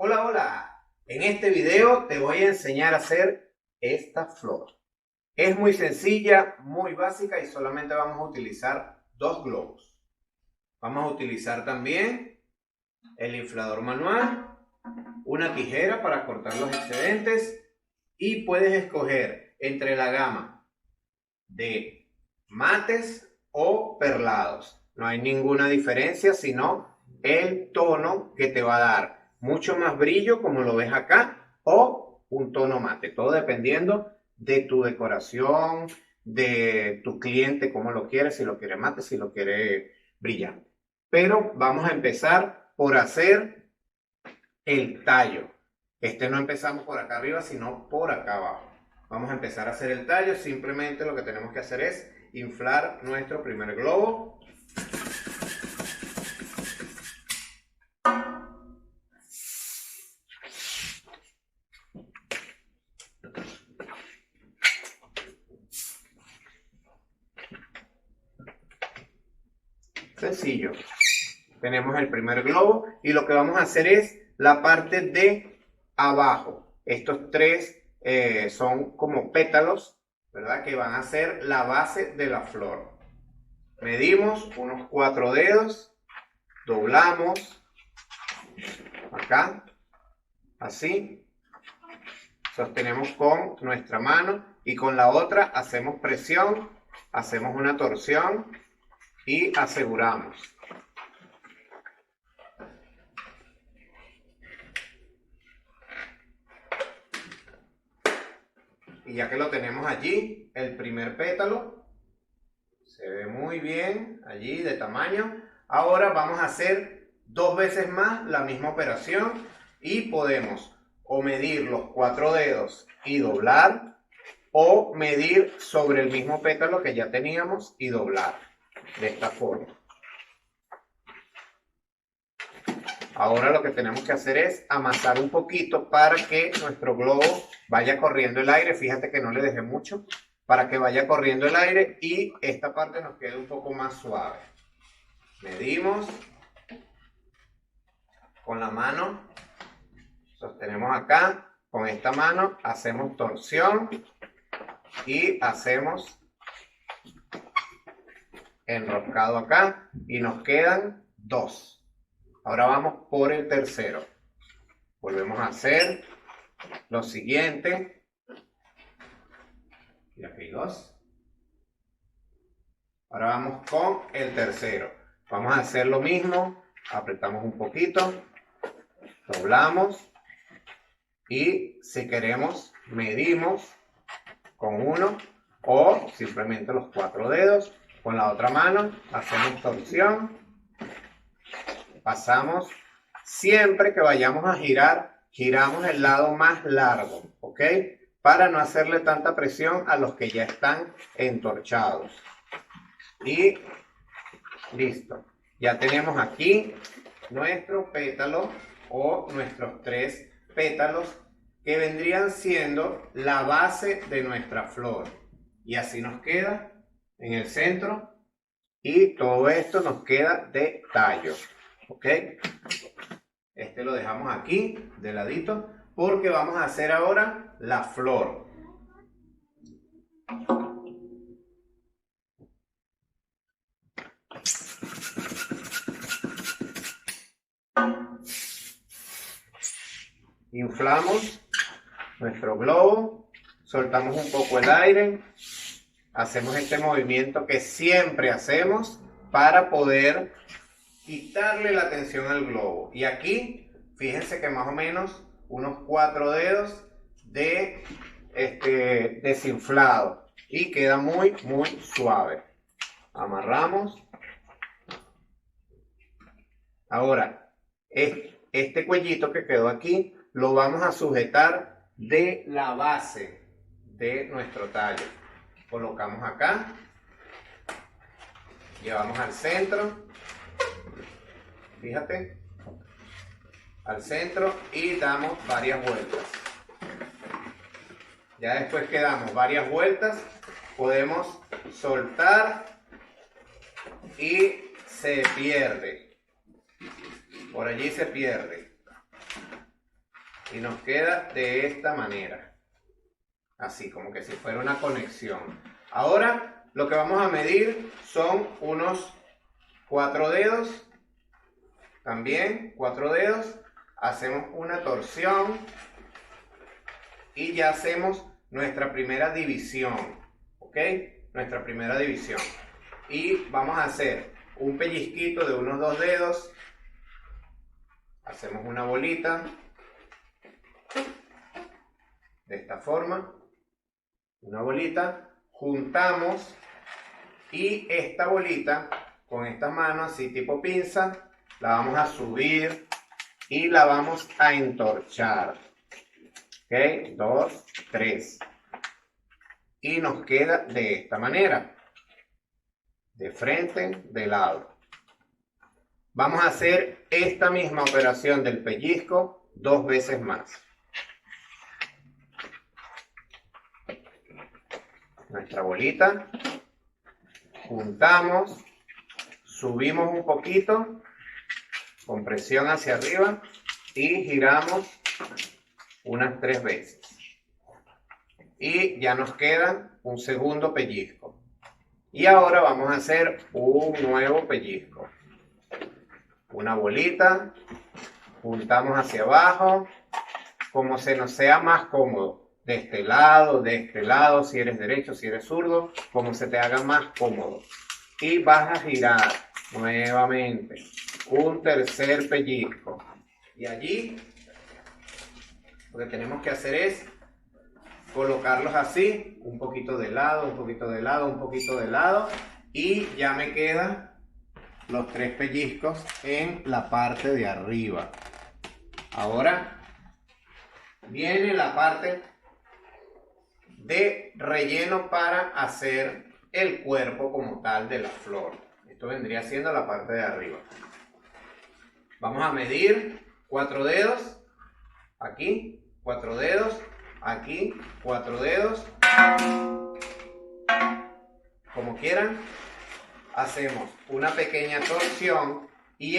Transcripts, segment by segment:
Hola, hola. En este video te voy a enseñar a hacer esta flor. Es muy sencilla, muy básica y solamente vamos a utilizar dos globos. Vamos a utilizar también el inflador manual, una tijera para cortar los excedentes y puedes escoger entre la gama de mates o perlados. No hay ninguna diferencia, sino el tono que te va a dar mucho más brillo, como lo ves acá, o un tono mate, todo dependiendo de tu decoración, de tu cliente, cómo lo quiere, si lo quiere mate, si lo quiere brillante. Pero vamos a empezar por hacer el tallo. No empezamos por acá arriba, sino por acá abajo. Vamos a empezar a hacer el tallo. Simplemente lo que tenemos que hacer es inflar nuestro primer globo. Sencillo. Tenemos el primer globo y lo que vamos a hacer es la parte de abajo. Estos tres son como pétalos, ¿verdad? Que van a ser la base de la flor. Medimos unos 4 dedos, doblamos acá, así, sostenemos con nuestra mano y con la otra hacemos presión, hacemos una torsión y aseguramos. Y ya que lo tenemos allí, el primer pétalo se ve muy bien allí de tamaño. Ahora vamos a hacer 2 veces más la misma operación y podemos o medir los 4 dedos y doblar, o medir sobre el mismo pétalo que ya teníamos y doblar de esta forma. Ahora lo que tenemos que hacer es amasar un poquito para que nuestro globo vaya corriendo el aire. Fíjate que no le dejé mucho, para que vaya corriendo el aire y esta parte nos quede un poco más suave. Medimos con la mano, sostenemos acá, con esta mano hacemos torsión y hacemos enroscado acá y nos quedan 2. Ahora vamos por el tercero. Volvemos a hacer lo siguiente. Y aquí hay 2. Ahora vamos con el tercero. Vamos a hacer lo mismo. Apretamos un poquito. Doblamos. Y si queremos, medimos con uno o simplemente los 4 dedos. Con la otra mano hacemos torsión. Pasamos. Siempre que vayamos a girar, giramos el lado más largo, ¿ok? Para no hacerle tanta presión a los que ya están entorchados. Y listo. Ya tenemos aquí nuestro pétalo o nuestros 3 pétalos que vendrían siendo la base de nuestra flor. Y así nos queda en el centro y todo esto nos queda de tallo, ¿ok? Este lo dejamos aquí de ladito porque vamos a hacer ahora la flor. Inflamos nuestro globo, soltamos un poco el aire, hacemos este movimiento que siempre hacemos para poder quitarle la tensión al globo. Y aquí, fíjense que más o menos unos 4 dedos de desinflado y queda muy suave. Amarramos. Ahora, este cuellito que quedó aquí lo vamos a sujetar de la base de nuestro tallo. Colocamos acá, llevamos al centro, fíjate, al centro y damos varias vueltas. Ya después que damos varias vueltas, podemos soltar y se pierde. Por allí se pierde. Y nos queda de esta manera. Así, como que si fuera una conexión. Ahora, lo que vamos a medir son unos 4 dedos. También 4 dedos. Hacemos una torsión. Y ya hacemos nuestra primera división. ¿Ok? Nuestra primera división. Y vamos a hacer un pellizquito de unos 2 dedos. Hacemos una bolita. De esta forma. Una bolita. Juntamos. Y esta bolita, con esta mano así tipo pinza, la vamos a subir y la vamos a entorchar. ¿Ok? 2, 3. Y nos queda de esta manera. De frente, de lado. Vamos a hacer esta misma operación del pellizco 2 veces más. Nuestra bolita. Juntamos. Subimos un poquito. Con presión hacia arriba. Y giramos unas 3 veces. Y ya nos queda un segundo pellizco. Y ahora vamos a hacer un nuevo pellizco. Una bolita. Juntamos hacia abajo. Como se nos sea más cómodo. De este lado, si eres derecho, si eres zurdo. Como se te haga más cómodo. Y vas a girar nuevamente. Un tercer pellizco. Y allí lo que tenemos que hacer es colocarlos así, un poquito de lado, un poquito de lado, un poquito de lado, y ya me quedan los 3 pellizcos en la parte de arriba. Ahora viene la parte de relleno para hacer el cuerpo como tal de la flor. Esto vendría siendo la parte de arriba. Vamos a medir 4 dedos, aquí, 4 dedos, aquí, 4 dedos, como quieran. Hacemos una pequeña torsión y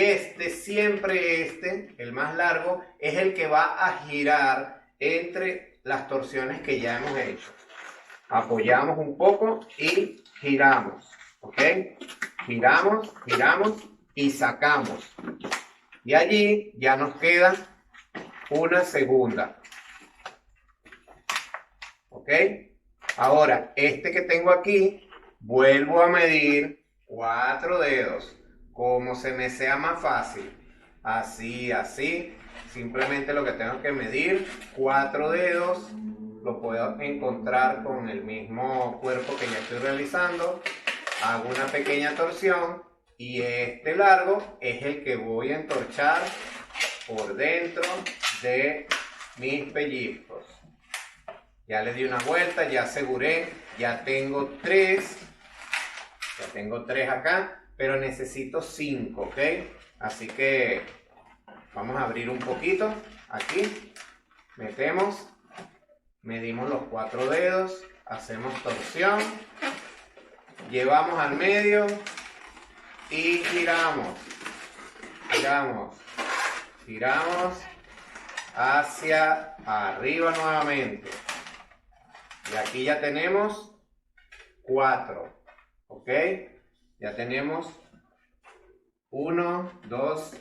siempre el más largo, es el que va a girar entre las torsiones que ya hemos hecho. Apoyamos un poco y giramos, ¿ok? Giramos, giramos y sacamos. Y allí ya nos queda una segunda. ¿Ok? Ahora, este que tengo aquí, vuelvo a medir 4 dedos. Como se me sea más fácil. Así, así. Simplemente lo que tengo que medir, 4 dedos. Lo puedo encontrar con el mismo cuerpo que ya estoy realizando. Hago una pequeña torsión. Y este largo es el que voy a entorchar por dentro de mis pellizcos. Ya le di una vuelta, ya aseguré, ya tengo 3. Ya tengo 3 acá, pero necesito 5, ¿ok? Así que vamos a abrir un poquito aquí. Metemos, medimos los 4 dedos, hacemos torsión, llevamos al medio y giramos. Giramos, giramos hacia arriba nuevamente. Y aquí ya tenemos 4. ¿Ok? Ya tenemos 1, 2,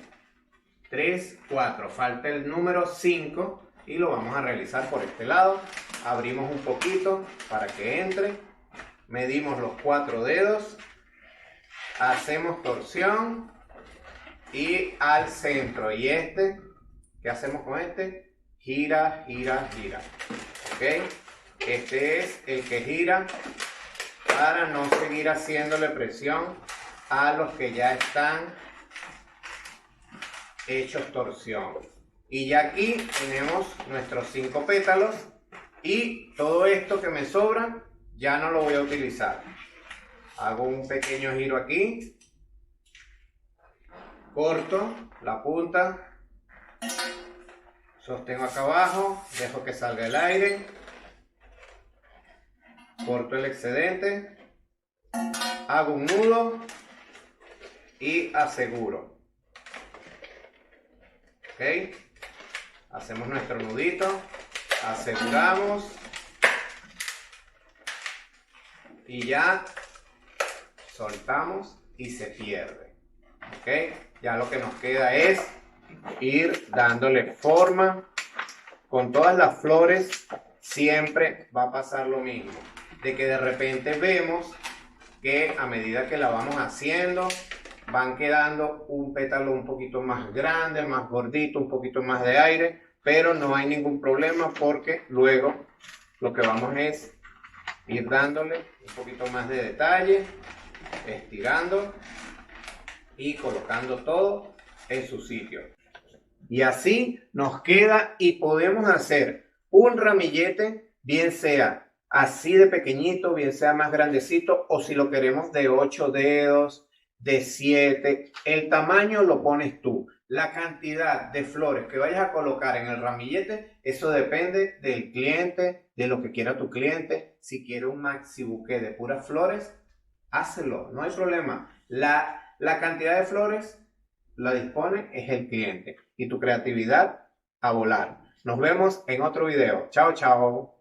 3, 4. Falta el número 5 y lo vamos a realizar por este lado. Abrimos un poquito para que entre. Medimos los 4 dedos. Hacemos torsión. Y al centro. Y ¿qué hacemos con este? Gira, gira, gira. ¿Ok? Este es el que gira para no seguir haciéndole presión a los que ya están hechos torsión. Y ya aquí tenemos nuestros 5 pétalos y todo esto que me sobra ya no lo voy a utilizar. Hago un pequeño giro aquí, corto la punta, sostengo acá abajo, dejo que salga el aire, corto el excedente, hago un nudo y aseguro. ¿Ok? Hacemos nuestro nudito, aseguramos y ya soltamos y se pierde. ¿Ok? Ya lo que nos queda es ir dándole forma. Con todas las flores siempre va a pasar lo mismo, de que de repente vemos que a medida que la vamos haciendo van quedando un pétalo un poquito más grande, más gordito, un poquito más de aire, pero no hay ningún problema porque luego lo que vamos es ir dándole un poquito más de detalle, estirando y colocando todo en su sitio. Y así nos queda y podemos hacer un ramillete, bien sea así de pequeñito, bien sea más grandecito, o si lo queremos de 8 dedos, de 7, el tamaño lo pones tú. La cantidad de flores que vayas a colocar en el ramillete, eso depende del cliente, de lo que quiera tu cliente. Si quiere un maxi bouquet de puras flores, hácelo, no hay problema. La cantidad de flores la dispone es el cliente y tu creatividad a volar. Nos vemos en otro video. Chao, chao.